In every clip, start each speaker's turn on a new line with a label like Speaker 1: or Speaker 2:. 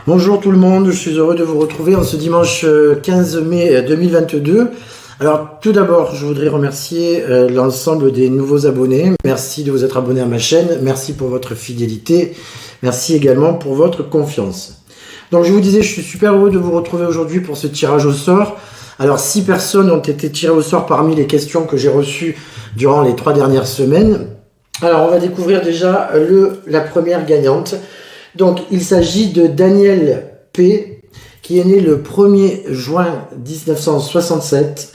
Speaker 1: Bonjour tout le monde, je suis heureux de vous retrouver en ce dimanche 15 mai 2022. Alors tout d'abord, je voudrais remercier l'ensemble des nouveaux abonnés. Merci de vous être abonnés à ma chaîne, merci pour votre fidélité, merci également pour votre confiance. Donc je vous disais, je suis super heureux de vous retrouver aujourd'hui pour ce tirage au sort. Alors 6 personnes ont été tirées au sort parmi les questions que j'ai reçues durant les 3 dernières semaines. Alors on va découvrir déjà la première gagnante. Donc, il s'agit de Daniel P, qui est né le 1er juin 1967.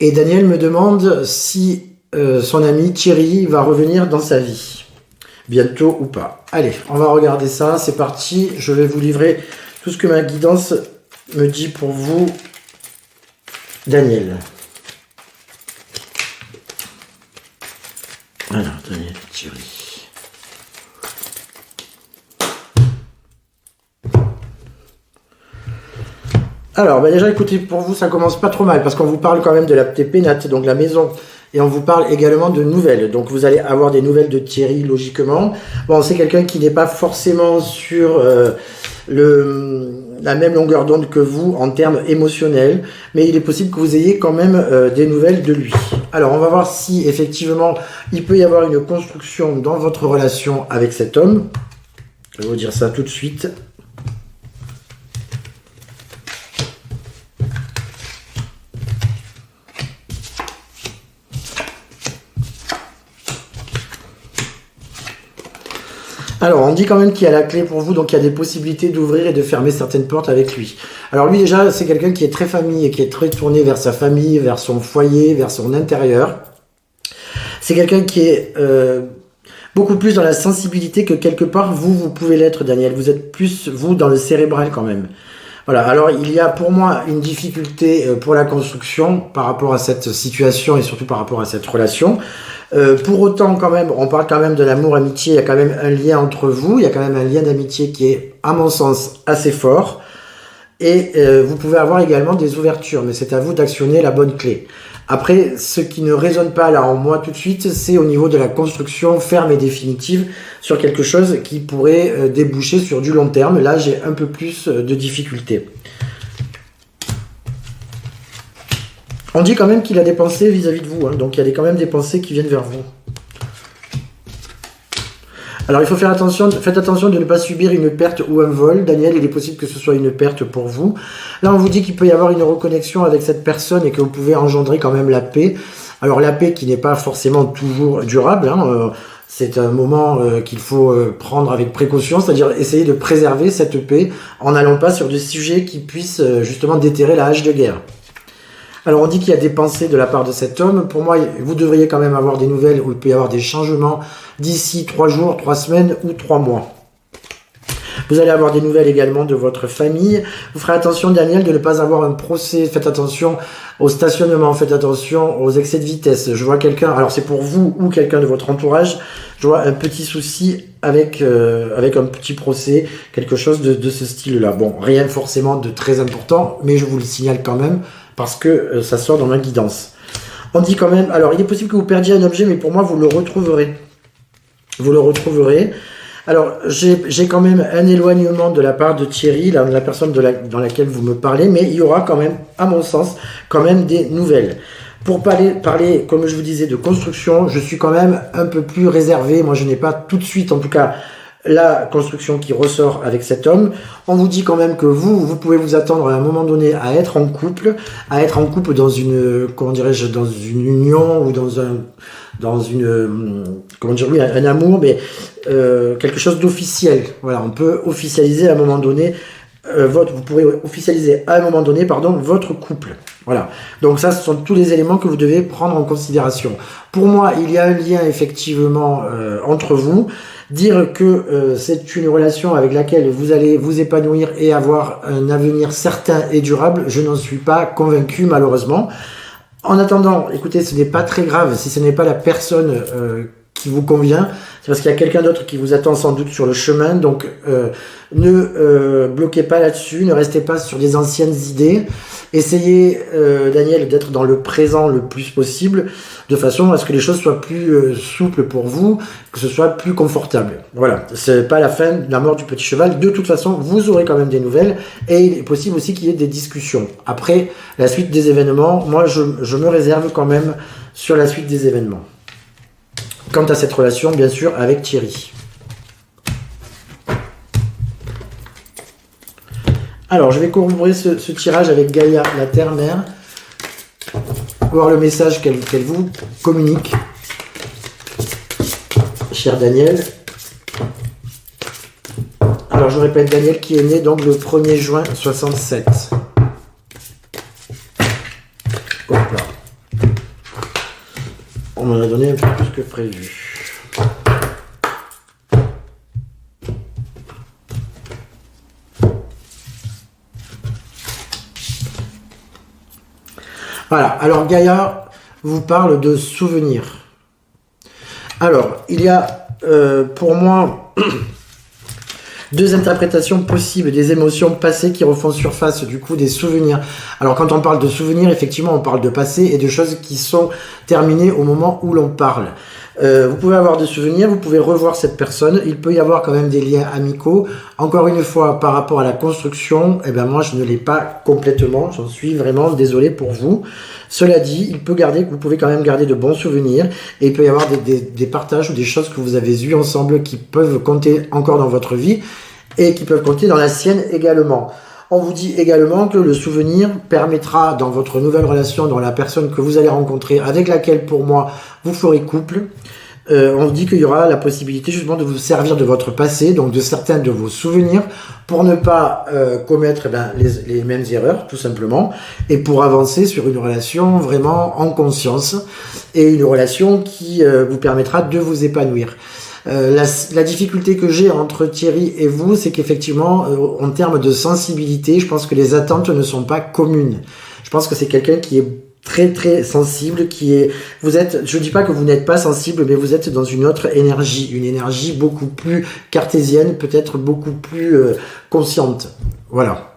Speaker 1: Et Daniel me demande si son ami Thierry va revenir dans sa vie, bientôt ou pas. Allez, on va regarder ça, c'est parti. Je vais vous livrer tout ce que ma guidance me dit pour vous, Daniel. Alors, Daniel, Thierry. Alors, déjà, écoutez, pour vous, ça commence pas trop mal, parce qu'on vous parle quand même de la pénat, donc la maison, et on vous parle également de nouvelles. Donc, vous allez avoir des nouvelles de Thierry, logiquement. Bon, c'est quelqu'un qui n'est pas forcément sur la même longueur d'onde que vous en termes émotionnels, mais il est possible que vous ayez quand même des nouvelles de lui. Alors, on va voir si, effectivement, il peut y avoir une construction dans votre relation avec cet homme. Je vais vous dire ça tout de suite. Alors, on dit quand même qu'il y a la clé pour vous, donc il y a des possibilités d'ouvrir et de fermer certaines portes avec lui. Alors lui, déjà, c'est quelqu'un qui est très famille et qui est très tourné vers sa famille, vers son foyer, vers son intérieur. C'est quelqu'un qui est beaucoup plus dans la sensibilité que quelque part, vous pouvez l'être, Daniel. Vous êtes plus, vous, dans le cérébral quand même. Voilà, alors il y a pour moi une difficulté pour la construction par rapport à cette situation et surtout par rapport à cette relation. Pour autant, quand même, on parle quand même de l'amour-amitié, il y a quand même un lien entre vous, il y a quand même un lien d'amitié qui est, à mon sens, assez fort. Et vous pouvez avoir également des ouvertures, mais c'est à vous d'actionner la bonne clé. Après, ce qui ne résonne pas là en moi tout de suite, c'est au niveau de la construction ferme et définitive sur quelque chose qui pourrait déboucher sur du long terme. Là, j'ai un peu plus de difficultés. On dit quand même qu'il a des pensées vis-à-vis de vous, hein, donc il y a quand même des pensées qui viennent vers vous. Alors il faut faire attention, faites attention de ne pas subir une perte ou un vol. Daniel, il est possible que ce soit une perte pour vous. Là, on vous dit qu'il peut y avoir une reconnexion avec cette personne et que vous pouvez engendrer quand même la paix. Alors la paix qui n'est pas forcément toujours durable, hein, c'est un moment qu'il faut prendre avec précaution, c'est-à-dire essayer de préserver cette paix en n'allant pas sur des sujets qui puissent justement déterrer la hache de guerre. Alors on dit qu'il y a des pensées de la part de cet homme. Pour moi, vous devriez quand même avoir des nouvelles où il peut y avoir des changements d'ici 3 jours, 3 semaines ou 3 mois. Vous allez avoir des nouvelles également de votre famille. Vous ferez attention, Daniel, de ne pas avoir un procès. Faites attention au stationnement, faites attention aux excès de vitesse. Je vois quelqu'un, alors c'est pour vous ou quelqu'un de votre entourage, je vois un petit souci avec un petit procès, quelque chose de ce style-là. Bon, rien forcément de très important, mais je vous le signale quand même, parce que ça sort dans ma guidance. On dit quand même, alors il est possible que vous perdiez un objet, mais pour moi vous le retrouverez. Vous le retrouverez. Alors j'ai quand même un éloignement de la part de Thierry, la personne dans laquelle vous me parlez, mais il y aura quand même, à mon sens, quand même des nouvelles. Pour parler, comme je vous disais, de construction, je suis quand même un peu plus réservé. Moi je n'ai pas tout de suite, en tout cas, la construction qui ressort avec cet homme. On vous dit quand même que vous pouvez vous attendre à un moment donné à être en couple dans une, comment dirais-je, dans une union ou un amour, mais quelque chose d'officiel. Voilà, on peut officialiser à un moment donné vous pourrez officialiser à un moment donné, votre couple. Voilà. Donc ça, ce sont tous les éléments que vous devez prendre en considération. Pour moi, il y a un lien effectivement entre vous. Dire que c'est une relation avec laquelle vous allez vous épanouir et avoir un avenir certain et durable, je n'en suis pas convaincu malheureusement. En attendant, écoutez, ce n'est pas très grave si ce n'est pas la personne qui vous convient, c'est parce qu'il y a quelqu'un d'autre qui vous attend sans doute sur le chemin, donc ne bloquez pas là-dessus, ne restez pas sur des anciennes idées, Essayez, Daniel, d'être dans le présent le plus possible, de façon à ce que les choses soient plus souples pour vous, que ce soit plus confortable. Voilà, c'est pas la fin, la mort du petit cheval. De toute façon, vous aurez quand même des nouvelles, et il est possible aussi qu'il y ait des discussions. Après, la suite des événements, moi, je me réserve quand même sur la suite des événements. Quant à cette relation, bien sûr, avec Thierry. Alors, je vais couvrir ce tirage avec Gaïa, la terre-mère, voir le message qu'elle vous communique. Cher Daniel. Alors, je répète, Daniel qui est né donc le 1er juin 67. Hop là. On m'en a donné un peu plus que prévu. Voilà, alors Gaïa vous parle de souvenirs. Alors, il y a pour moi deux interprétations possibles des émotions passées qui refont surface, du coup, des souvenirs. Alors, quand on parle de souvenirs, effectivement, on parle de passé et de choses qui sont terminées au moment où l'on parle. Vous pouvez avoir des souvenirs, vous pouvez revoir cette personne, il peut y avoir quand même des liens amicaux. Encore une fois, par rapport à la construction, eh ben moi je ne l'ai pas complètement, j'en suis vraiment désolé pour vous. Cela dit, vous pouvez quand même garder de bons souvenirs, et il peut y avoir des partages ou des choses que vous avez eues ensemble qui peuvent compter encore dans votre vie, et qui peuvent compter dans la sienne également. On vous dit également que le souvenir permettra dans votre nouvelle relation, dans la personne que vous allez rencontrer, avec laquelle pour moi vous ferez couple, on vous dit qu'il y aura la possibilité justement de vous servir de votre passé, donc de certains de vos souvenirs, pour ne pas commettre les mêmes erreurs, tout simplement, et pour avancer sur une relation vraiment en conscience, et une relation qui vous permettra de vous épanouir. La difficulté que j'ai entre Thierry et vous, c'est qu'effectivement, en termes de sensibilité, je pense que les attentes ne sont pas communes. Je pense que c'est quelqu'un qui est très très sensible, je dis pas que vous n'êtes pas sensible, mais vous êtes dans une autre énergie, une énergie beaucoup plus cartésienne, peut-être beaucoup plus consciente. Voilà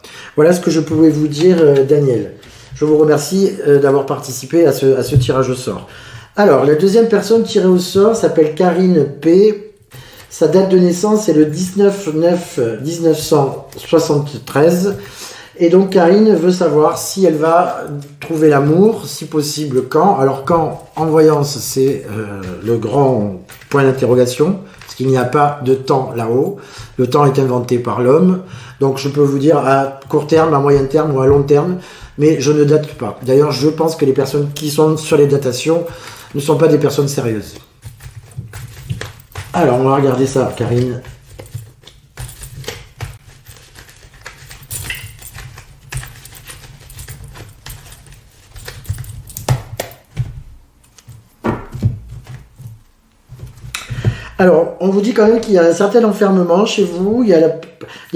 Speaker 1: ce que je pouvais vous dire, Daniel. Je vous remercie d'avoir participé à ce tirage au sort. Alors, la deuxième personne tirée au sort s'appelle Karine P. Sa date de naissance est le 19/9/1973. Et donc, Karine veut savoir si elle va trouver l'amour, si possible quand. Alors, quand, en voyance, c'est le grand point d'interrogation, parce qu'il n'y a pas de temps là-haut. Le temps est inventé par l'homme. Donc, je peux vous dire à court terme, à moyen terme ou à long terme, mais je ne date pas. D'ailleurs, je pense que les personnes qui sont sur les datations ne sont pas des personnes sérieuses. Alors, on va regarder ça, Karine. Alors, on vous dit quand même qu'il y a un certain enfermement chez vous, il y a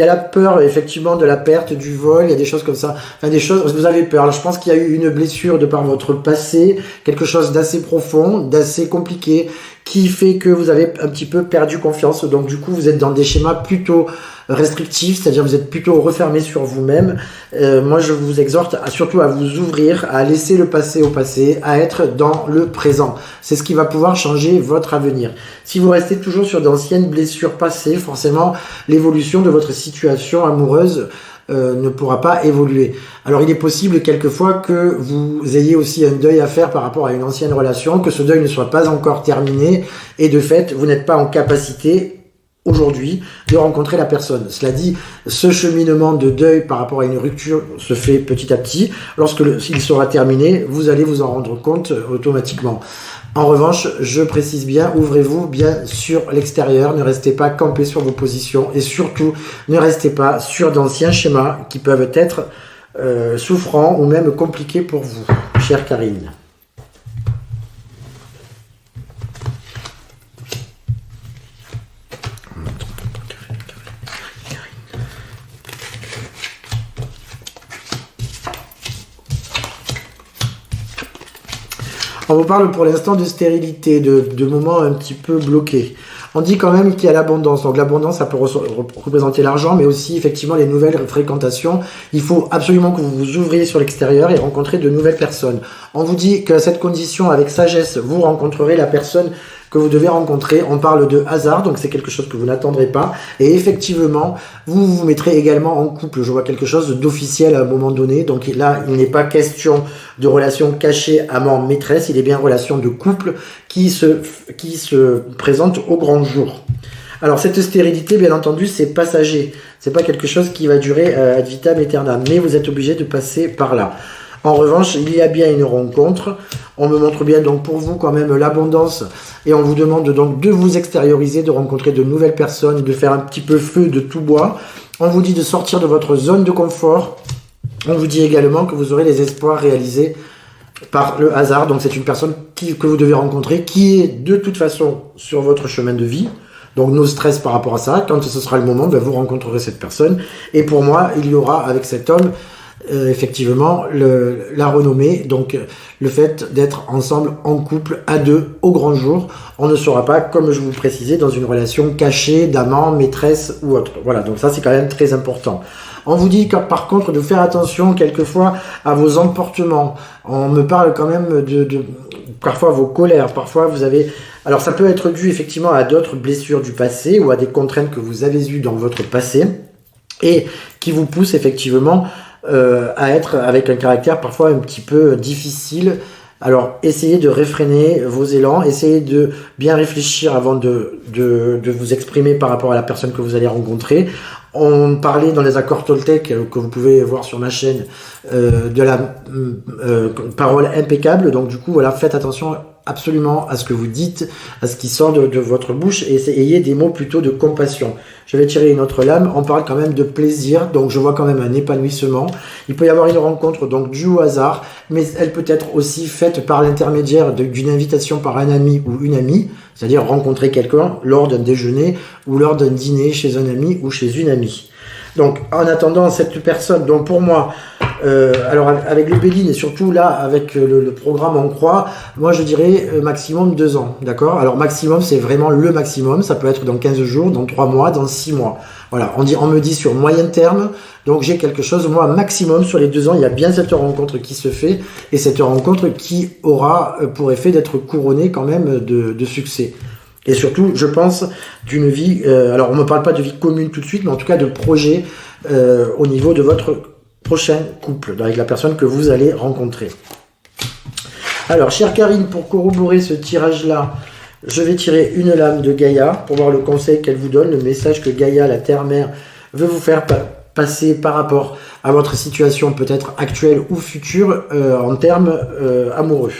Speaker 1: la peur, effectivement, de la perte, du vol, il y a des choses comme ça, enfin des choses, vous avez peur. Alors, je pense qu'il y a eu une blessure de par votre passé, quelque chose d'assez profond, d'assez compliqué, qui fait que vous avez un petit peu perdu confiance, donc du coup, vous êtes dans des schémas plutôt restrictifs, c'est-à-dire vous êtes plutôt refermé sur vous-même. Moi, je vous exhorte surtout à vous ouvrir, à laisser le passé au passé, à être dans le présent. C'est ce qui va pouvoir changer votre avenir. Si vous restez toujours sur d'anciennes blessures passées, forcément, l'évolution de votre situation amoureuse ne pourra pas évoluer. Alors, il est possible quelquefois que vous ayez aussi un deuil à faire par rapport à une ancienne relation, que ce deuil ne soit pas encore terminé, et de fait, vous n'êtes pas en capacité aujourd'hui de rencontrer la personne. Cela dit, ce cheminement de deuil par rapport à une rupture se fait petit à petit. S'il sera terminé, vous allez vous en rendre compte automatiquement. En revanche, je précise bien, ouvrez-vous bien sur l'extérieur, ne restez pas campé sur vos positions, et surtout, ne restez pas sur d'anciens schémas qui peuvent être souffrants ou même compliqués pour vous, chère Karine. On vous parle pour l'instant de stérilité, de moments un petit peu bloqués. On dit quand même qu'il y a l'abondance. Donc l'abondance, ça peut représenter l'argent, mais aussi effectivement les nouvelles fréquentations. Il faut absolument que vous vous ouvriez sur l'extérieur et rencontrez de nouvelles personnes. On vous dit qu'à cette condition, avec sagesse, vous rencontrerez la personne que vous devez rencontrer. On parle de hasard, donc c'est quelque chose que vous n'attendrez pas. Et effectivement, vous vous mettrez également en couple. Je vois quelque chose d'officiel à un moment donné. Donc là, il n'est pas question de relation cachée amant-maîtresse. Il est bien relation de couple qui se présente au grand jour. Alors cette stérilité, bien entendu, c'est passager. C'est pas quelque chose qui va durer ad vitam aeternam. Mais vous êtes obligé de passer par là. En revanche, il y a bien une rencontre. On me montre bien donc pour vous quand même l'abondance et on vous demande donc de vous extérioriser, de rencontrer de nouvelles personnes, de faire un petit peu feu de tout bois. On vous dit de sortir de votre zone de confort. On vous dit également que vous aurez les espoirs réalisés par le hasard. Donc c'est une personne que vous devez rencontrer qui est de toute façon sur votre chemin de vie. Donc no stress par rapport à ça. Quand ce sera le moment, vous rencontrerez cette personne. Et pour moi, il y aura avec cet homme effectivement la renommée, donc le fait d'être ensemble en couple à deux au grand jour. On ne sera pas, comme je vous précisais, dans une relation cachée d'amant, maîtresse ou autre. Voilà, donc ça c'est quand même très important. On vous dit par contre de faire attention quelquefois à vos emportements. On me parle quand même de parfois vos colères, parfois vous avez... Alors ça peut être dû effectivement à d'autres blessures du passé ou à des contraintes que vous avez eues dans votre passé et qui vous poussent effectivement à être avec un caractère parfois un petit peu difficile. Alors, essayez de réfréner vos élans, essayez de bien réfléchir avant de vous exprimer par rapport à la personne que vous allez rencontrer. On parlait dans les accords Toltec, que vous pouvez voir sur ma chaîne, de la parole impeccable. Donc du coup, voilà, faites attention absolument à ce que vous dites, à ce qui sort de votre bouche, et ayez des mots plutôt de compassion. Je vais tirer une autre lame. On parle quand même de plaisir, donc je vois quand même un épanouissement. Il peut y avoir une rencontre donc due au hasard, mais elle peut être aussi faite par l'intermédiaire d'une invitation par un ami ou une amie, c'est-à-dire rencontrer quelqu'un lors d'un déjeuner ou lors d'un dîner chez un ami ou chez une amie. Donc en attendant cette personne, donc pour moi, alors avec le Béline et surtout là avec le programme en croix, moi je dirais maximum 2 ans, d'accord? Alors maximum c'est vraiment le maximum, ça peut être dans 15 jours, dans 3 mois, dans 6 mois. Voilà, on me dit sur moyen terme, donc j'ai quelque chose, moi maximum sur les 2 ans, il y a bien cette rencontre qui se fait et cette rencontre qui aura pour effet d'être couronnée quand même de succès. Et surtout, je pense, d'une vie... alors, on ne me parle pas de vie commune tout de suite, mais en tout cas de projet au niveau de votre prochain couple, avec la personne que vous allez rencontrer. Alors, chère Karine, pour corroborer ce tirage-là, je vais tirer une lame de Gaïa pour voir le conseil qu'elle vous donne, le message que Gaïa, la Terre-Mère, veut vous faire passer par rapport à votre situation peut-être actuelle ou future en termes amoureux.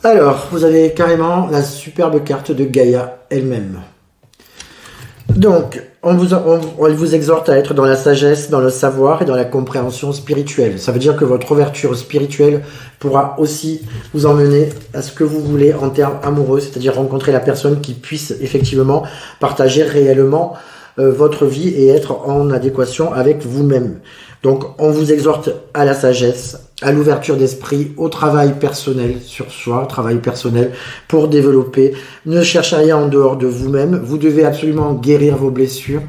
Speaker 1: Alors, vous avez carrément la superbe carte de Gaïa elle-même. Donc, elle vous exhorte à être dans la sagesse, dans le savoir et dans la compréhension spirituelle. Ça veut dire que votre ouverture spirituelle pourra aussi vous emmener à ce que vous voulez en termes amoureux, c'est-à-dire rencontrer la personne qui puisse effectivement partager réellement votre vie et être en adéquation avec vous-même. Donc, on vous exhorte à la sagesse, à l'ouverture d'esprit, au travail personnel sur soi, travail personnel pour développer. Ne cherchez rien en dehors de vous-même. Vous devez absolument guérir vos blessures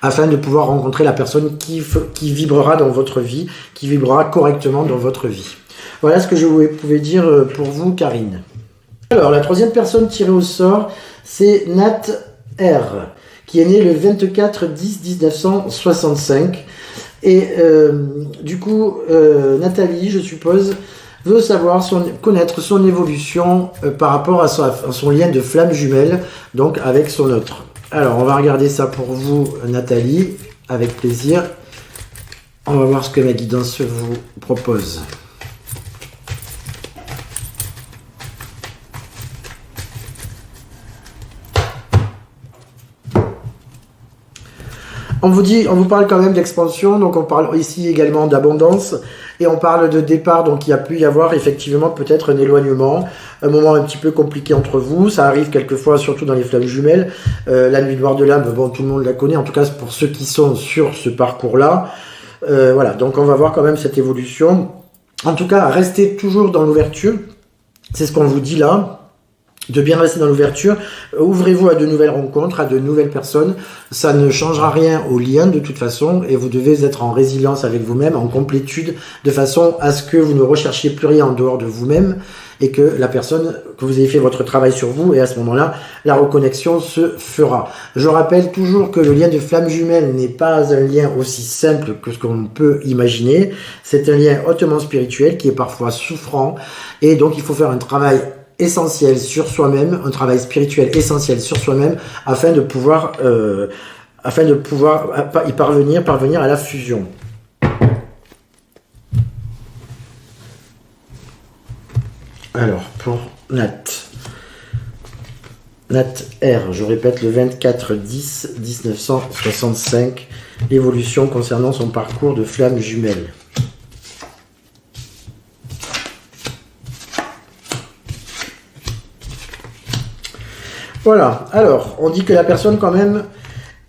Speaker 1: afin de pouvoir rencontrer la personne qui vibrera dans votre vie, qui vibrera correctement dans votre vie. Voilà ce que je pouvais dire pour vous, Karine. Alors, la troisième personne tirée au sort, c'est Nat R, qui est née le 24-10-1965. Et du coup, Nathalie, je suppose, veut savoir connaître son évolution par rapport à son lien de flamme jumelle, donc avec son autre. Alors, on va regarder ça pour vous, Nathalie, avec plaisir. On va voir ce que ma guidance vous propose. On vous parle quand même d'expansion, donc on parle ici également d'abondance. Et on parle de départ, donc il y a pu y avoir effectivement peut-être un éloignement, un moment un petit peu compliqué entre vous. Ça arrive quelquefois, surtout dans les flammes jumelles. La nuit noire de l'âme, bon, tout le monde la connaît, en tout cas pour ceux qui sont sur ce parcours-là. Voilà, donc on va voir quand même cette évolution. En tout cas, restez toujours dans l'ouverture. C'est ce qu'on vous dit là. De bien rester dans l'ouverture, ouvrez-vous à de nouvelles rencontres, à de nouvelles personnes, ça ne changera rien au lien de toute façon, et vous devez être en résilience avec vous-même, en complétude, de façon à ce que vous ne recherchiez plus rien en dehors de vous-même, et que la personne, que vous ayez fait votre travail sur vous, et à ce moment-là, la reconnexion se fera. Je rappelle toujours que le lien de flamme jumelle n'est pas un lien aussi simple que ce qu'on peut imaginer, c'est un lien hautement spirituel qui est parfois souffrant, et donc il faut faire un travail essentiel sur soi-même, un travail spirituel essentiel sur soi-même, afin de pouvoir y parvenir à la fusion. Alors, pour Nat R, je répète, le 24-10-1965, l'évolution concernant son parcours de flamme jumelle. Voilà, alors, on dit que la personne quand même,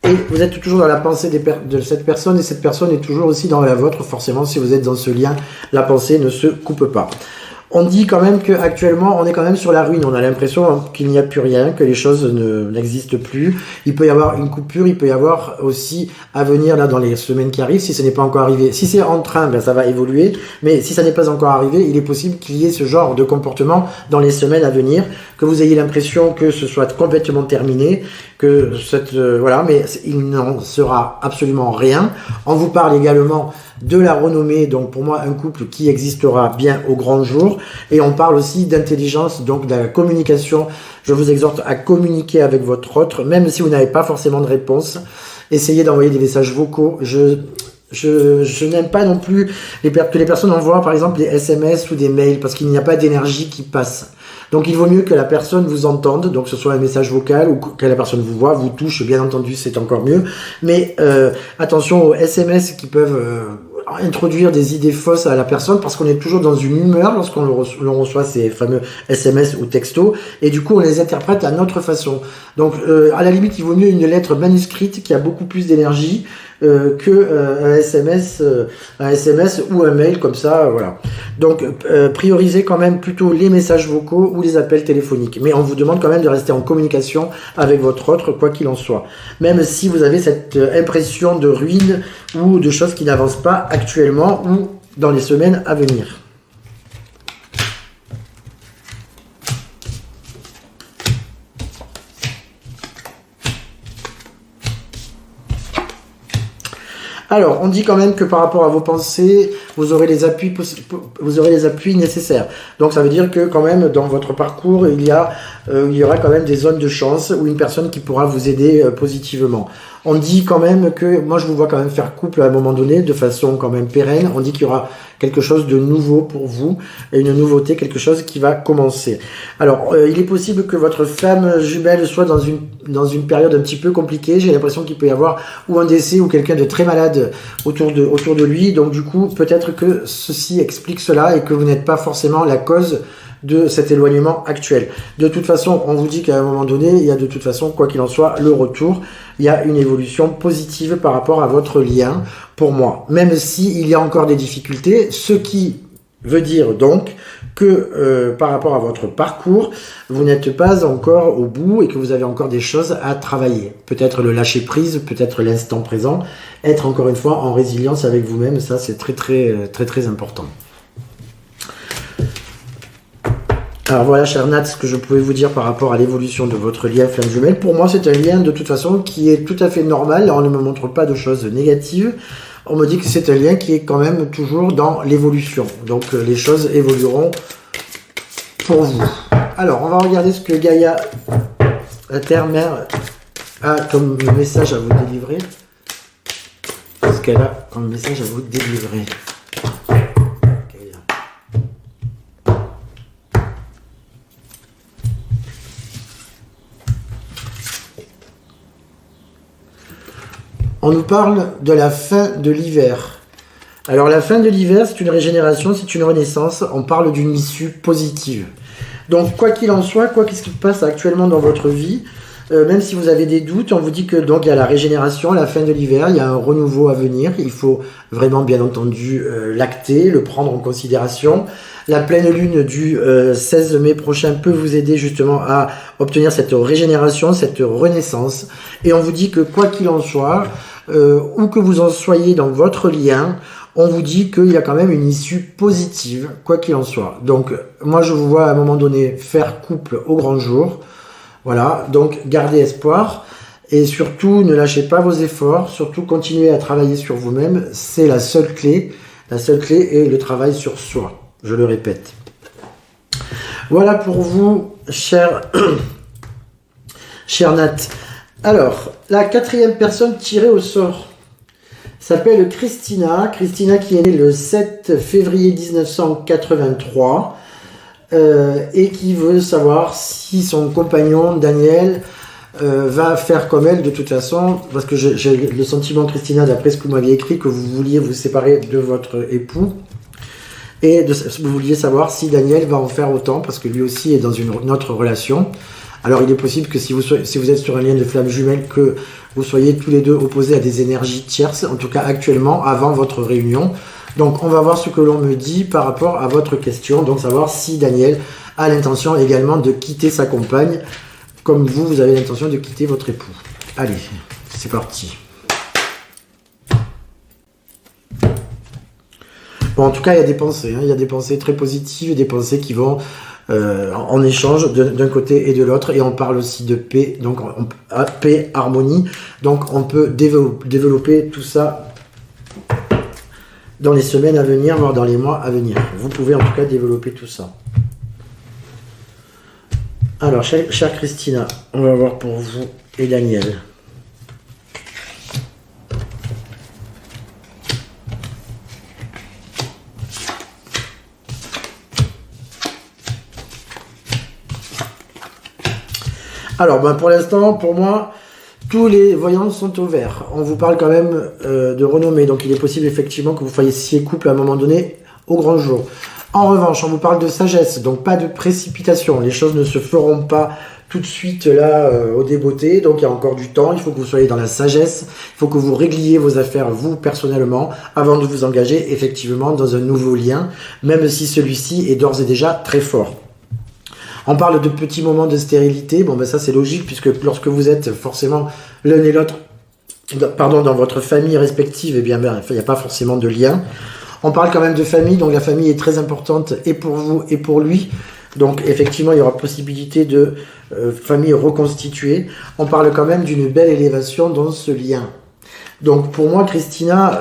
Speaker 1: et vous êtes toujours dans la pensée de cette personne, et cette personne est toujours aussi dans la vôtre, forcément, si vous êtes dans ce lien, la pensée ne se coupe pas. On dit quand même qu'actuellement, on est quand même sur la ruine. On a l'impression qu'il n'y a plus rien, que les choses n'existent plus. Il peut y avoir une coupure, il peut y avoir aussi à venir là dans les semaines qui arrivent, si ce n'est pas encore arrivé. Si c'est en train, ben, ça va évoluer. Mais si ça n'est pas encore arrivé, il est possible qu'il y ait ce genre de comportement dans les semaines à venir, que vous ayez l'impression que ce soit complètement terminé, que voilà, mais il n'en sera absolument rien. On vous parle également de la renommée, donc pour moi un couple qui existera bien au grand jour, et on parle aussi d'intelligence, donc de la communication. Je vous exhorte à communiquer avec votre autre, même si vous n'avez pas forcément de réponse. Essayez d'envoyer des messages vocaux. Je n'aime pas non plus que les personnes envoient par exemple des SMS ou des mails, parce qu'il n'y a pas d'énergie qui passe. Donc il vaut mieux que la personne vous entende, donc ce soit un message vocal ou que la personne vous voit, vous touche, bien entendu, c'est encore mieux. Mais attention aux SMS qui peuvent introduire des idées fausses à la personne, parce qu'on est toujours dans une humeur lorsqu'on l'on reçoit ces fameux SMS ou textos, et du coup on les interprète à notre façon. Donc à la limite, il vaut mieux une lettre manuscrite qui a beaucoup plus d'énergie un SMS ou un mail comme ça, voilà. Donc priorisez quand même plutôt les messages vocaux ou les appels téléphoniques, mais on vous demande quand même de rester en communication avec votre autre, quoi qu'il en soit, même si vous avez cette impression de ruine ou de choses qui n'avancent pas actuellement ou dans les semaines à venir. Alors, on dit quand même que par rapport à vos pensées, vous aurez les appuis nécessaires. Donc, ça veut dire que quand même, dans votre parcours, il y aura quand même des zones de chance ou une personne qui pourra vous aider positivement. On dit quand même que, moi je vous vois quand même faire couple à un moment donné, de façon quand même pérenne. On dit qu'il y aura quelque chose de nouveau pour vous, une nouveauté, quelque chose qui va commencer. Alors, il est possible que votre femme jumelle soit dans une période un petit peu compliquée. J'ai l'impression qu'il peut y avoir ou un décès ou quelqu'un de très malade autour de lui. Donc du coup, peut-être que ceci explique cela et que vous n'êtes pas forcément la cause de cet éloignement actuel. De toute façon, on vous dit qu'à un moment donné, il y a de toute façon, quoi qu'il en soit, le retour. Il y a une évolution positive par rapport à votre lien, pour moi. Même s'il y a encore des difficultés, ce qui veut dire donc que par rapport à votre parcours, vous n'êtes pas encore au bout et que vous avez encore des choses à travailler. Peut-être le lâcher prise, peut-être l'instant présent, être encore une fois en résilience avec vous-même, ça c'est très très très très important. Alors voilà, cher Nat, ce que je pouvais vous dire par rapport à l'évolution de votre lien flamme jumelle. Pour moi, c'est un lien de toute façon qui est tout à fait normal. Là, on ne me montre pas de choses négatives. On me dit que c'est un lien qui est quand même toujours dans l'évolution. Donc les choses évolueront pour vous. Alors, on va regarder ce que Gaïa, la Terre-Mère, a comme message à vous délivrer. Ce qu'elle a comme message à vous délivrer. On nous parle de la fin de l'hiver. Alors la fin de l'hiver, c'est une régénération, c'est une renaissance. On parle d'une issue positive. Donc quoi qu'il en soit, quoi qu'est-ce qui se passe actuellement dans votre vie, même si vous avez des doutes, on vous dit que donc il y a la régénération, la fin de l'hiver, il y a un renouveau à venir. Il faut vraiment bien entendu l'acter, le prendre en considération. La pleine lune du 16 mai prochain peut vous aider justement à obtenir cette régénération, cette renaissance. Et on vous dit que quoi qu'il en soit, où que vous en soyez dans votre lien, on vous dit qu'il y a quand même une issue positive, quoi qu'il en soit. Donc, moi, je vous vois à un moment donné faire couple au grand jour. Voilà, donc gardez espoir. Et surtout, ne lâchez pas vos efforts. Surtout, continuez à travailler sur vous-même. C'est la seule clé. La seule clé est le travail sur soi. Je le répète. Voilà pour vous, cher Nat. Alors, la 4e personne tirée au sort s'appelle Christina. Christina qui est née le 7 février 1983 et qui veut savoir si son compagnon Daniel va faire comme elle de toute façon, parce que j'ai le sentiment, Christina, d'après ce que vous m'aviez écrit, que vous vouliez vous séparer de votre époux et vous vouliez savoir si Daniel va en faire autant, parce que lui aussi est dans une autre relation. Alors il est possible que si vous êtes sur un lien de flamme jumelle, que vous soyez tous les deux opposés à des énergies tierces, en tout cas actuellement, avant votre réunion. Donc on va voir ce que l'on me dit par rapport à votre question, donc savoir si Daniel a l'intention également de quitter sa compagne, comme vous avez l'intention de quitter votre époux. Allez, c'est parti. Bon, en tout cas, il y a des pensées, il y a des pensées très positives, des pensées qui vont en échange d'un côté et de l'autre, et on parle aussi de paix, donc paix, harmonie, donc on peut développer tout ça dans les semaines à venir, voire dans les mois à venir. Vous pouvez en tout cas développer tout ça. Alors, chère Christina, on va voir pour vous et Daniel. Alors, pour l'instant, pour moi, tous les voyants sont au vert. On vous parle quand même de renommée, donc il est possible effectivement que vous fassiez couple à un moment donné au grand jour. En revanche, on vous parle de sagesse, donc pas de précipitation. Les choses ne se feront pas tout de suite là au débeauté, donc il y a encore du temps. Il faut que vous soyez dans la sagesse, il faut que vous régliez vos affaires vous personnellement avant de vous engager effectivement dans un nouveau lien, même si celui-ci est d'ores et déjà très fort. On parle de petits moments de stérilité. Ça c'est logique, puisque lorsque vous êtes forcément l'un et l'autre, dans votre famille respective, il n'y a pas forcément de lien. On parle quand même de famille, donc la famille est très importante et pour vous et pour lui. Donc effectivement, il y aura possibilité de famille reconstituée. On parle quand même d'une belle élévation dans ce lien. Donc pour moi, Christina,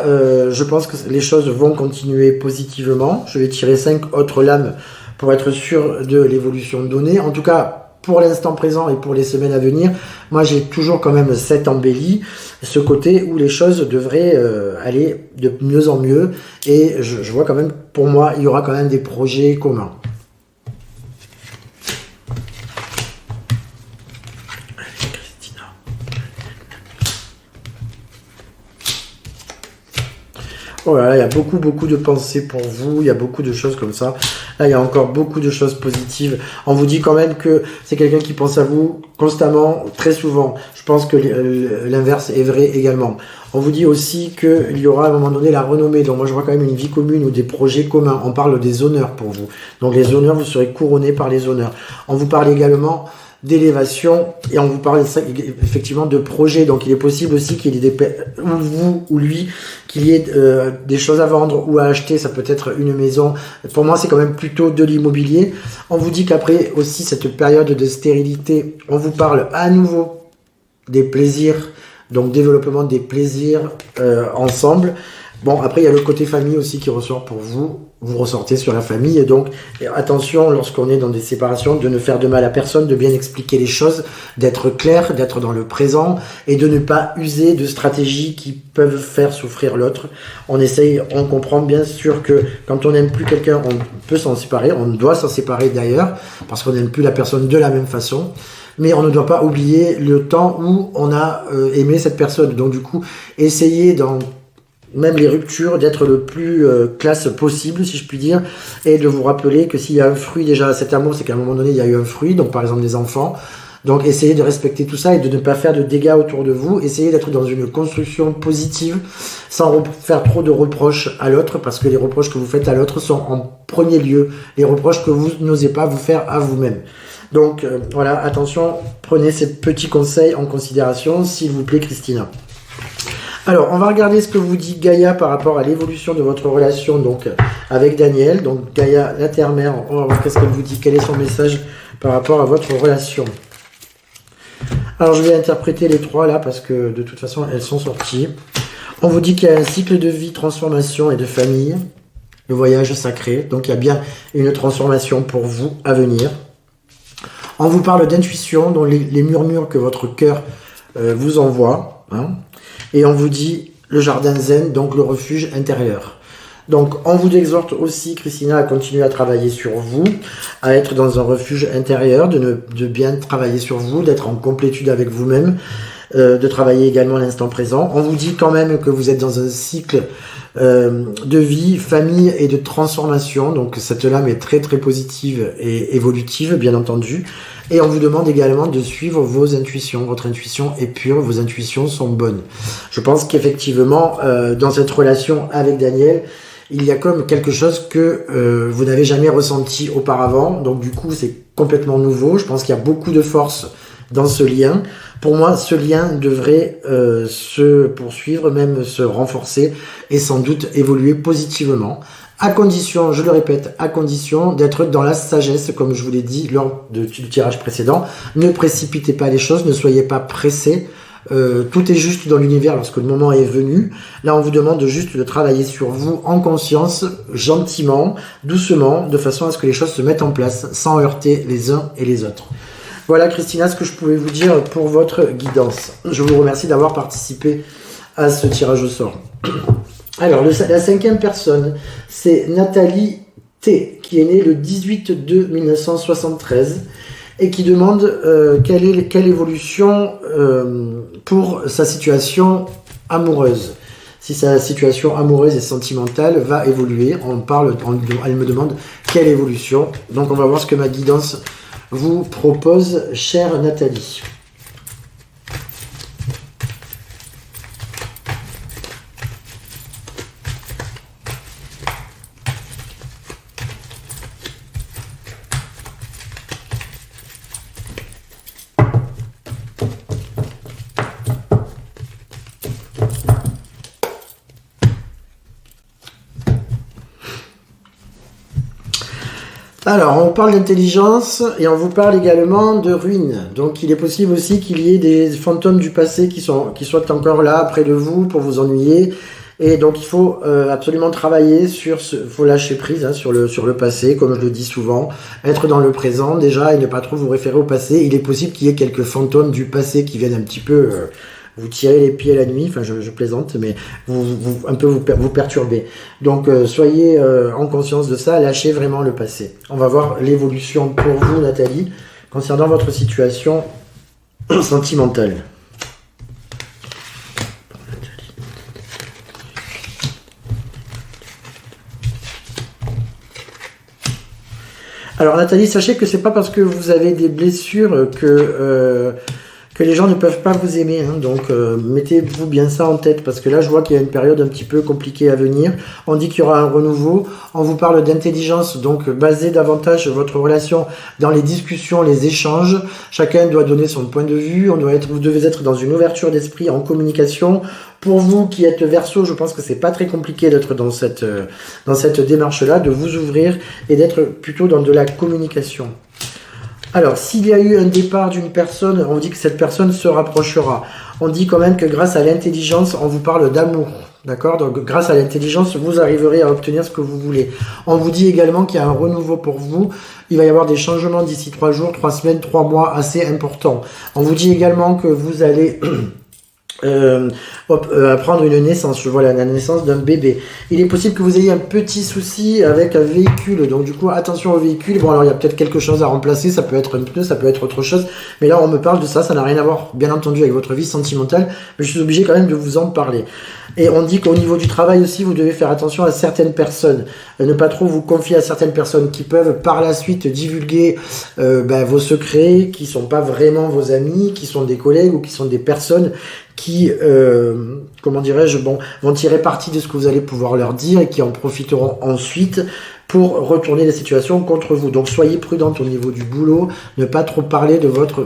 Speaker 1: je pense que les choses vont continuer positivement. Je vais tirer 5 autres lames pour être sûr de l'évolution donnée. En tout cas, pour l'instant présent et pour les semaines à venir, moi j'ai toujours quand même cette embellie, ce côté où les choses devraient aller de mieux en mieux. Et je vois quand même, pour moi, il y aura quand même des projets communs. Oh là là, il y a beaucoup de pensées pour vous, il y a beaucoup de choses comme ça. Là, il y a encore beaucoup de choses positives. On vous dit quand même que c'est quelqu'un qui pense à vous constamment, très souvent. Je pense que l'inverse est vrai également. On vous dit aussi qu'il y aura à un moment donné la renommée. Donc moi, je vois quand même une vie commune ou des projets communs. On parle des honneurs pour vous. Donc les honneurs, vous serez couronnés par les honneurs. On vous parle également d'élévation et on vous parle effectivement de projet. Donc il est possible aussi qu'il y ait vous ou lui, qu'il y ait des choses à vendre ou à acheter. Ça peut être une maison. Pour moi, c'est quand même plutôt de l'immobilier. On vous dit qu'après aussi cette période de stérilité, on vous parle à nouveau des plaisirs, donc développement des plaisirs ensemble. Bon, après, il y a le côté famille aussi qui ressort pour vous. Vous ressortez sur la famille. Et donc, attention, lorsqu'on est dans des séparations, de ne faire de mal à personne, de bien expliquer les choses, d'être clair, d'être dans le présent et de ne pas user de stratégies qui peuvent faire souffrir l'autre. On comprend bien sûr que quand on n'aime plus quelqu'un, on peut s'en séparer. On doit s'en séparer d'ailleurs, parce qu'on n'aime plus la personne de la même façon. Mais on ne doit pas oublier le temps où on a aimé cette personne. Donc, du coup, essayez même les ruptures, d'être le plus classe possible, si je puis dire, et de vous rappeler que s'il y a un fruit déjà à cet amour, c'est qu'à un moment donné, il y a eu un fruit, donc par exemple des enfants. Donc essayez de respecter tout ça et de ne pas faire de dégâts autour de vous. Essayez d'être dans une construction positive sans faire trop de reproches à l'autre, parce que les reproches que vous faites à l'autre sont en premier lieu les reproches que vous n'osez pas vous faire à vous-même. Donc voilà, attention, prenez ces petits conseils en considération, s'il vous plaît, Christina. Alors, on va regarder ce que vous dit Gaïa par rapport à l'évolution de votre relation donc avec Daniel. Donc Gaïa, la terre-mère, on va voir qu'est-ce qu'elle vous dit, quel est son message par rapport à votre relation. Alors, je vais interpréter les trois là parce que de toute façon, elles sont sorties. On vous dit qu'il y a un cycle de vie, transformation et de famille. Le voyage sacré. Donc, il y a bien une transformation pour vous à venir. On vous parle d'intuition, dont les murmures que votre cœur vous envoie. Hein. Et on vous dit le jardin zen, donc le refuge intérieur. Donc, on vous exhorte aussi, Christina, à continuer à travailler sur vous, à être dans un refuge intérieur, de bien travailler sur vous, d'être en complétude avec vous-même, de travailler également l'instant présent. On vous dit quand même que vous êtes dans un cycle de vie, famille et de transformation. Donc, cette lame est très très positive et évolutive, bien entendu. Et on vous demande également de suivre vos intuitions. Votre intuition est pure, vos intuitions sont bonnes. Je pense qu'effectivement, dans cette relation avec Daniel, il y a comme quelque chose que vous n'avez jamais ressenti auparavant. Donc du coup, c'est complètement nouveau. Je pense qu'il y a beaucoup de force dans ce lien. Pour moi, ce lien devrait se poursuivre, même se renforcer et sans doute évoluer positivement. À condition, je le répète, à condition d'être dans la sagesse, comme je vous l'ai dit lors du tirage précédent. Ne précipitez pas les choses, ne soyez pas pressés. Tout est juste dans l'univers lorsque le moment est venu. Là, on vous demande juste de travailler sur vous en conscience, gentiment, doucement, de façon à ce que les choses se mettent en place sans heurter les uns et les autres. Voilà, Christina, ce que je pouvais vous dire pour votre guidance. Je vous remercie d'avoir participé à ce tirage au sort. Alors, la cinquième personne, c'est Nathalie T, qui est née le 18/2/1973 et qui demande quelle évolution pour sa situation amoureuse. Si sa situation amoureuse et sentimentale va évoluer, elle me demande quelle évolution. Donc, on va voir ce que ma guidance vous propose, chère Nathalie. Alors, on parle d'intelligence et on vous parle également de ruines. Donc, il est possible aussi qu'il y ait des fantômes du passé qui soient encore là, près de vous, pour vous ennuyer. Et donc, il faut absolument travailler faut lâcher prise sur le passé, comme je le dis souvent. Être dans le présent, déjà, et ne pas trop vous référer au passé. Il est possible qu'il y ait quelques fantômes du passé qui viennent un petit peu vous tirer les pieds la nuit, enfin je plaisante, mais vous perturber. Donc soyez en conscience de ça, lâchez vraiment le passé. On va voir l'évolution pour vous, Nathalie, concernant votre situation sentimentale. Alors Nathalie, sachez que c'est pas parce que vous avez des blessures que les gens ne peuvent pas vous aimer, hein. Donc mettez-vous bien ça en tête, parce que là je vois qu'il y a une période un petit peu compliquée à venir. On dit qu'il y aura un renouveau, on vous parle d'intelligence, donc basez davantage votre relation dans les discussions, les échanges. Chacun doit donner son point de vue, vous devez être dans une ouverture d'esprit, en communication. Pour vous qui êtes Verseau, je pense que c'est pas très compliqué d'être dans cette démarche-là, de vous ouvrir et d'être plutôt dans de la communication. Alors, s'il y a eu un départ d'une personne, on dit que cette personne se rapprochera. On dit quand même que grâce à l'intelligence, on vous parle d'amour. D'accord? Donc, grâce à l'intelligence, vous arriverez à obtenir ce que vous voulez. On vous dit également qu'il y a un renouveau pour vous. Il va y avoir des changements d'ici 3 jours, 3 semaines, 3 mois assez importants. On vous dit également que vous allez apprendre une naissance, je vois la naissance d'un bébé. Il est possible que vous ayez un petit souci avec un véhicule, donc du coup attention au véhicule. Bon alors il y a peut-être quelque chose à remplacer, ça peut être un pneu, ça peut être autre chose, mais là on me parle de ça, ça n'a rien à voir bien entendu avec votre vie sentimentale, mais je suis obligé quand même de vous en parler. Et on dit qu'au niveau du travail aussi, vous devez faire attention à certaines personnes, ne pas trop vous confier à certaines personnes qui peuvent par la suite divulguer vos secrets, qui sont pas vraiment vos amis, qui sont des collègues ou qui sont des personnes qui, comment dirais-je, vont tirer parti de ce que vous allez pouvoir leur dire et qui en profiteront ensuite pour retourner la situation contre vous. Donc soyez prudente au niveau du boulot, ne pas trop parler de votre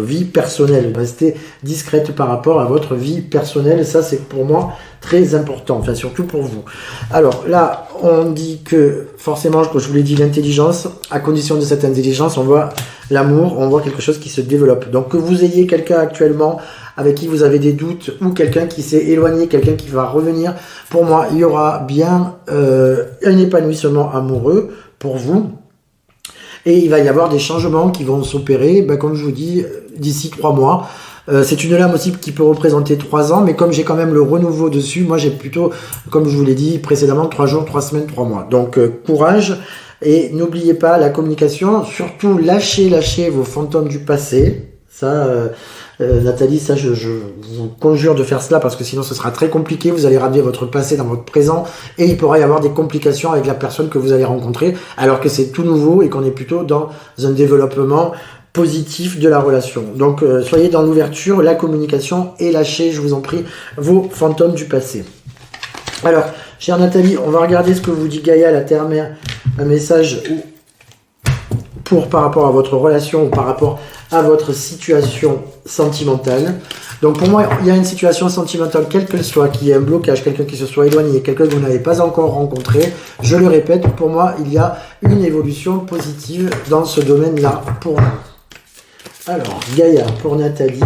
Speaker 1: vie personnelle, restez discrète par rapport à votre vie personnelle, ça c'est pour moi très important, enfin surtout pour vous. Alors là, on dit que forcément, comme je vous l'ai dit, l'intelligence, à condition de cette intelligence, on voit l'amour, on voit quelque chose qui se développe. Donc que vous ayez quelqu'un actuellement avec qui vous avez des doutes ou quelqu'un qui s'est éloigné, quelqu'un qui va revenir, pour moi, il y aura bien un épanouissement amoureux pour vous. Et il va y avoir des changements qui vont s'opérer, comme je vous dis, d'ici 3 mois. C'est une lame aussi qui peut représenter 3 ans, mais comme j'ai quand même le renouveau dessus, moi j'ai plutôt, comme je vous l'ai dit précédemment, 3 jours, 3 semaines, 3 mois. Donc courage et n'oubliez pas la communication, surtout lâchez vos fantômes du passé. Ça, Nathalie, ça je vous conjure de faire cela parce que sinon ce sera très compliqué, vous allez ramener votre passé dans votre présent et il pourra y avoir des complications avec la personne que vous allez rencontrer alors que c'est tout nouveau et qu'on est plutôt dans un développement positif de la relation. Donc soyez dans l'ouverture, la communication et lâchez, je vous en prie, vos fantômes du passé. Alors, chère Nathalie, on va regarder ce que vous dit Gaïa, la terre-mère, un message par rapport à votre relation ou par rapport à votre situation sentimentale. Donc pour moi, il y a une situation sentimentale, quelle qu'elle soit, qui est un blocage, quelqu'un qui se soit éloigné, quelqu'un que vous n'avez pas encore rencontré. Je le répète, pour moi, il y a une évolution positive dans ce domaine-là pour vous. Alors, Gaïa, pour Nathalie,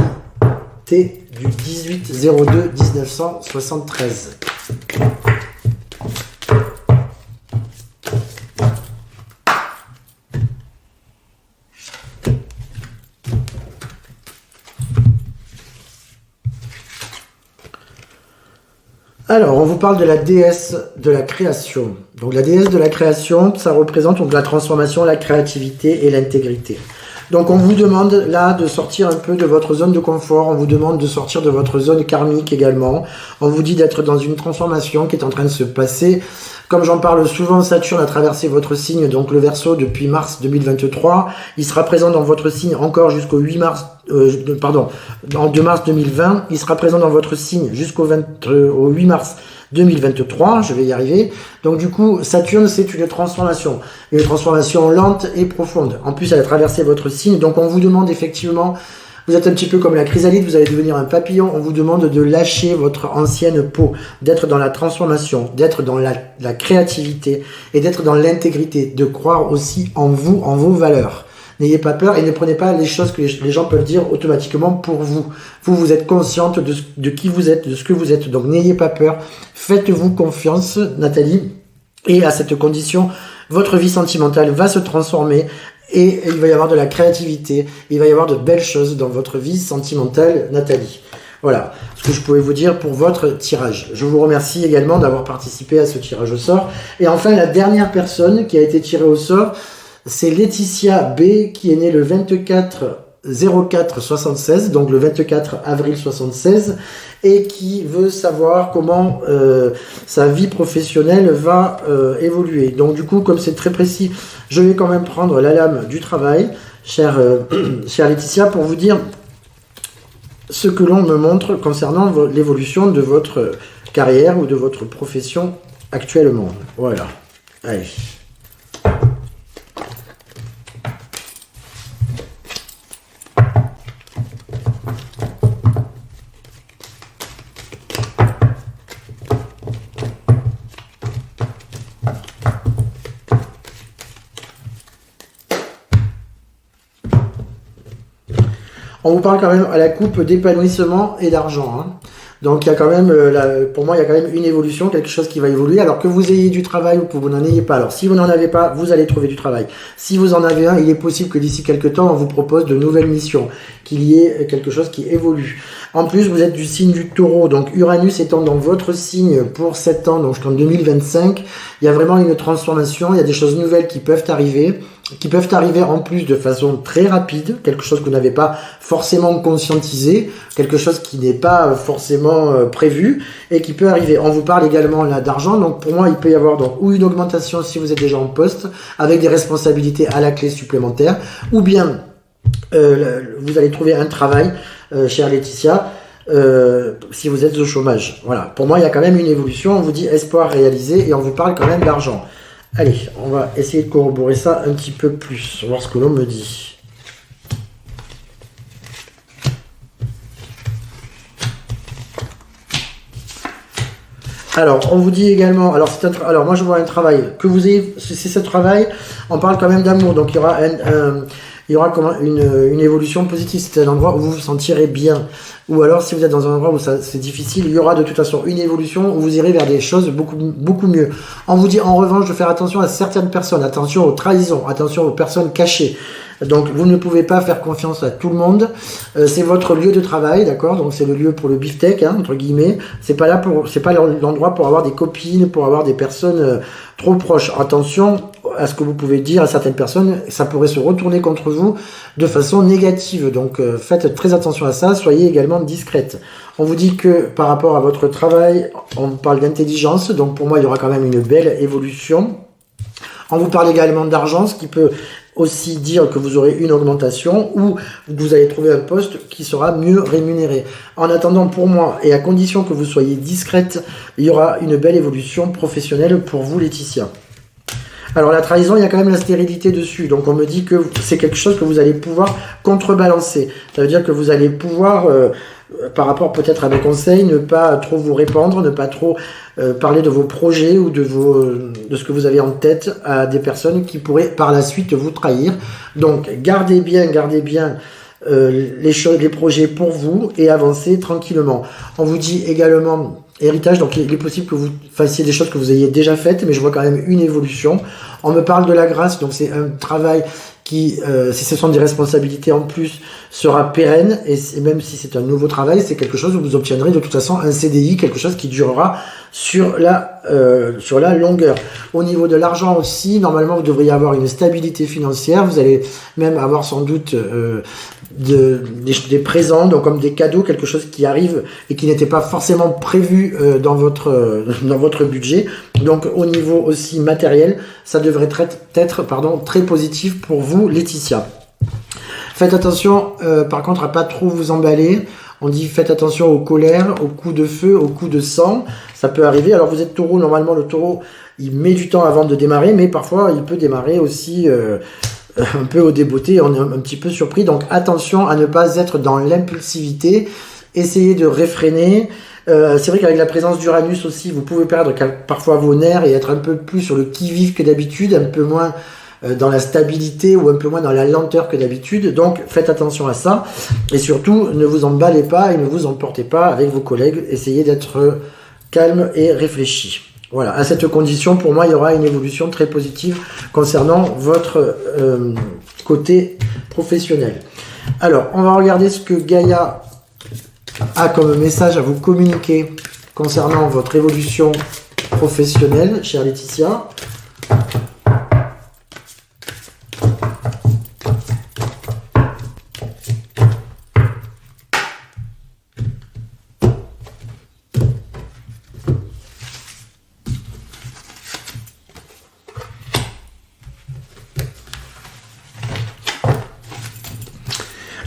Speaker 1: T du 18/02/1973. Alors, on vous parle de la déesse de la création. Donc, la déesse de la création, ça représente donc la transformation, la créativité et l'intégrité. Donc, on vous demande là de sortir un peu de votre zone de confort. On vous demande de sortir de votre zone karmique également. On vous dit d'être dans une transformation qui est en train de se passer. Comme j'en parle souvent, Saturne a traversé votre signe, donc le Verseau, depuis mars 2023. Il sera présent dans votre signe encore jusqu'au 8 mars, en 2 mars 2020. Il sera présent dans votre signe jusqu'au 8 mars 2023, je vais y arriver. Donc du coup, Saturne, c'est une transformation lente et profonde. En plus, elle a traversé votre signe, donc on vous demande effectivement, vous êtes un petit peu comme la chrysalide, vous allez devenir un papillon, on vous demande de lâcher votre ancienne peau, d'être dans la transformation, d'être dans la créativité et d'être dans l'intégrité, de croire aussi en vous, en vos valeurs. N'ayez pas peur et ne prenez pas les choses que les gens peuvent dire automatiquement pour vous. Vous êtes consciente de qui vous êtes, de ce que vous êtes. Donc n'ayez pas peur. Faites-vous confiance, Nathalie. Et à cette condition, votre vie sentimentale va se transformer et il va y avoir de la créativité. Il va y avoir de belles choses dans votre vie sentimentale, Nathalie. Voilà ce que je pouvais vous dire pour votre tirage. Je vous remercie également d'avoir participé à ce tirage au sort. Et enfin, la dernière personne qui a été tirée au sort, c'est Laetitia B qui est née le 24/04/76, donc le 24 avril 76, et qui veut savoir comment sa vie professionnelle va évoluer. Donc du coup, comme c'est très précis, je vais quand même prendre la lame du travail, chère Laetitia, pour vous dire ce que l'on me montre concernant l'évolution de votre carrière ou de votre profession actuellement. Voilà. Allez. On vous parle quand même à la coupe d'épanouissement et d'argent. Hein. Donc il y a quand même, pour moi, il y a quand même une évolution, quelque chose qui va évoluer. Alors que vous ayez du travail ou que vous n'en ayez pas. Alors si vous n'en avez pas, vous allez trouver du travail. Si vous en avez un, il est possible que d'ici quelques temps, on vous propose de nouvelles missions, qu'il y ait quelque chose qui évolue. En plus, vous êtes du signe du Taureau, donc Uranus étant dans votre signe pour 7 ans, donc jusqu'en 2025, il y a vraiment une transformation, il y a des choses nouvelles qui peuvent arriver en plus de façon très rapide, quelque chose que vous n'avez pas forcément conscientisé, quelque chose qui n'est pas forcément prévu et qui peut arriver. On vous parle également là d'argent, donc pour moi il peut y avoir donc ou une augmentation si vous êtes déjà en poste avec des responsabilités à la clé supplémentaires, ou bien vous allez trouver un travail, chère Laetitia, si vous êtes au chômage. Voilà, pour moi il y a quand même une évolution, on vous dit espoir réalisé et on vous parle quand même d'argent. Allez, on va essayer de corroborer ça un petit peu plus, voir ce que l'on me dit. Alors, on vous dit également, alors moi je vois un travail, que vous ayez, c'est ce travail, on parle quand même d'amour, donc il y aura comment une évolution positive, c'est un endroit où vous vous sentirez bien. Ou alors, si vous êtes dans un endroit où c'est difficile, il y aura de toute façon une évolution où vous irez vers des choses beaucoup mieux. On vous dit en revanche de faire attention à certaines personnes, attention aux trahisons, attention aux personnes cachées. Donc, vous ne pouvez pas faire confiance à tout le monde. C'est votre lieu de travail, d'accord? Donc, c'est le lieu pour le beefsteak, hein, entre guillemets. C'est pas l'endroit pour avoir des copines, pour avoir des personnes trop proches. Attention à ce que vous pouvez dire à certaines personnes, ça pourrait se retourner contre vous de façon négative. Donc, faites très attention à ça. Soyez également discrète. On vous dit que par rapport à votre travail, on parle d'intelligence. Donc, pour moi, il y aura quand même une belle évolution. On vous parle également d'argent, ce qui peut aussi dire que vous aurez une augmentation ou vous allez trouver un poste qui sera mieux rémunéré. En attendant, pour moi, et à condition que vous soyez discrète, il y aura une belle évolution professionnelle pour vous, Laetitia. Alors la trahison, il y a quand même la stérilité dessus, donc on me dit que c'est quelque chose que vous allez pouvoir contrebalancer. Ça veut dire que vous allez pouvoir, par rapport peut-être à mes conseils, ne pas trop vous répandre, ne pas trop parler de vos projets ou de ce que vous avez en tête à des personnes qui pourraient par la suite vous trahir. Donc gardez bien les projets pour vous et avancez tranquillement. On vous dit également héritage, donc il est possible que vous fassiez des choses que vous ayez déjà faites, mais je vois quand même une évolution. On me parle de la grâce, donc c'est un travail qui, si ce sont des responsabilités en plus, sera pérenne, et même si c'est un nouveau travail, c'est quelque chose où vous obtiendrez de toute façon un CDI, quelque chose qui durera sur la longueur. Au niveau de l'argent aussi, normalement vous devriez avoir une stabilité financière, vous allez même avoir sans doute des présents, donc comme des cadeaux, quelque chose qui arrive et qui n'était pas forcément prévu dans votre budget. Donc au niveau aussi matériel, ça devrait être très positif pour vous, Laetitia. Faites attention par contre à pas trop vous emballer. On dit faites attention aux colères, aux coups de feu, aux coups de sang. Ça peut arriver. Alors vous êtes taureau, normalement le taureau il met du temps avant de démarrer, mais parfois il peut démarrer aussi un peu au débeauté, on est un petit peu surpris. Donc attention à ne pas être dans l'impulsivité, essayez de réfréner. C'est vrai qu'avec la présence d'Uranus aussi, vous pouvez perdre parfois vos nerfs et être un peu plus sur le qui-vive que d'habitude, un peu moins dans la stabilité ou un peu moins dans la lenteur que d'habitude. Donc faites attention à ça et surtout ne vous emballez pas et ne vous emportez pas avec vos collègues, essayez d'être calme et réfléchi. Voilà, à cette condition, pour moi, il y aura une évolution très positive concernant votre côté professionnel. Alors, on va regarder ce que Gaïa a comme message à vous communiquer concernant votre évolution professionnelle, chère Laetitia.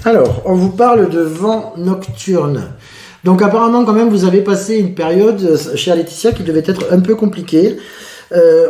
Speaker 1: Alors, on vous parle de vent nocturne. Donc apparemment, quand même, vous avez passé une période, chère Laetitia, qui devait être un peu compliquée.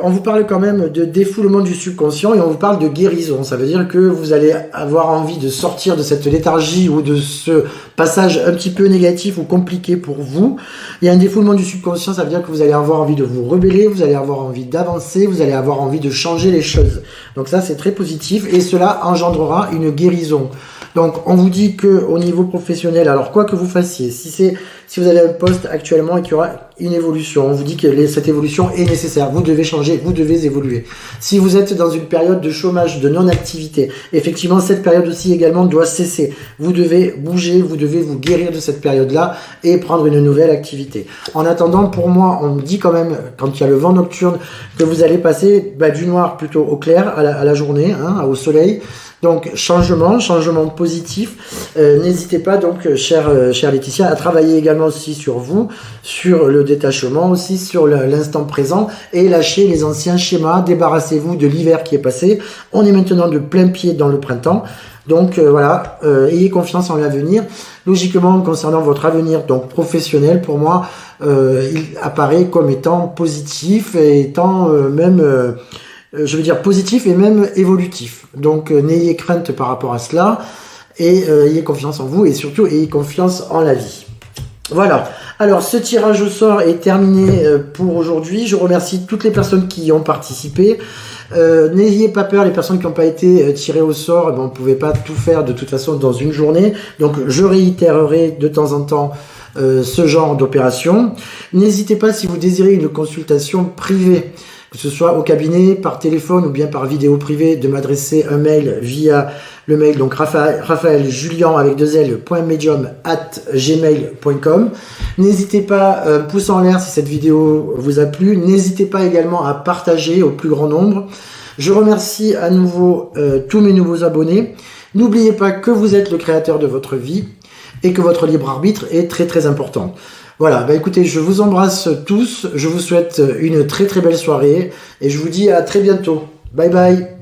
Speaker 1: On vous parle quand même de défoulement du subconscient et on vous parle de guérison. Ça veut dire que vous allez avoir envie de sortir de cette léthargie ou de ce passage un petit peu négatif ou compliqué pour vous. Il y a un défoulement du subconscient, ça veut dire que vous allez avoir envie de vous rebeller, vous allez avoir envie d'avancer, vous allez avoir envie de changer les choses. Donc ça, c'est très positif et cela engendrera une guérison. Donc, on vous dit que au niveau professionnel, alors quoi que vous fassiez, si vous avez un poste actuellement et qu'il y aura une évolution, on vous dit que cette évolution est nécessaire. Vous devez changer, vous devez évoluer. Si vous êtes dans une période de chômage, de non-activité, effectivement, cette période aussi également doit cesser. Vous devez bouger, vous devez vous guérir de cette période-là et prendre une nouvelle activité. En attendant, pour moi, on me dit quand même, quand il y a le vent nocturne, que vous allez passer du noir plutôt au clair à la journée, hein, au soleil. Donc changement positif. N'hésitez pas donc, chère Laetitia, à travailler également aussi sur vous, sur le détachement aussi, sur l'instant présent et lâcher les anciens schémas. Débarrassez-vous de l'hiver qui est passé. On est maintenant de plein pied dans le printemps. Donc voilà, ayez confiance en l'avenir. Logiquement, concernant votre avenir donc professionnel, pour moi, il apparaît comme étant positif et étant je veux dire positif et même évolutif. Donc n'ayez crainte par rapport à cela et ayez confiance en vous et surtout ayez confiance en la vie. Voilà. Alors ce tirage au sort est terminé pour aujourd'hui. Je remercie toutes les personnes qui y ont participé. N'ayez pas peur, les personnes qui n'ont pas été tirées au sort, on ne pouvait pas tout faire de toute façon dans une journée. Donc je réitérerai de temps en temps ce genre d'opération. N'hésitez pas, si vous désirez une consultation privée, que ce soit au cabinet, par téléphone ou bien par vidéo privée, de m'adresser un mail via le mail, donc Raphaël Julien avec 2l.medium@gmail.com. N'hésitez pas, pouce en l'air si cette vidéo vous a plu. N'hésitez pas également à partager au plus grand nombre. Je remercie à nouveau tous mes nouveaux abonnés. N'oubliez pas que vous êtes le créateur de votre vie et que votre libre arbitre est très très important. Voilà, écoutez, je vous embrasse tous, je vous souhaite une très très belle soirée et je vous dis à très bientôt. Bye bye.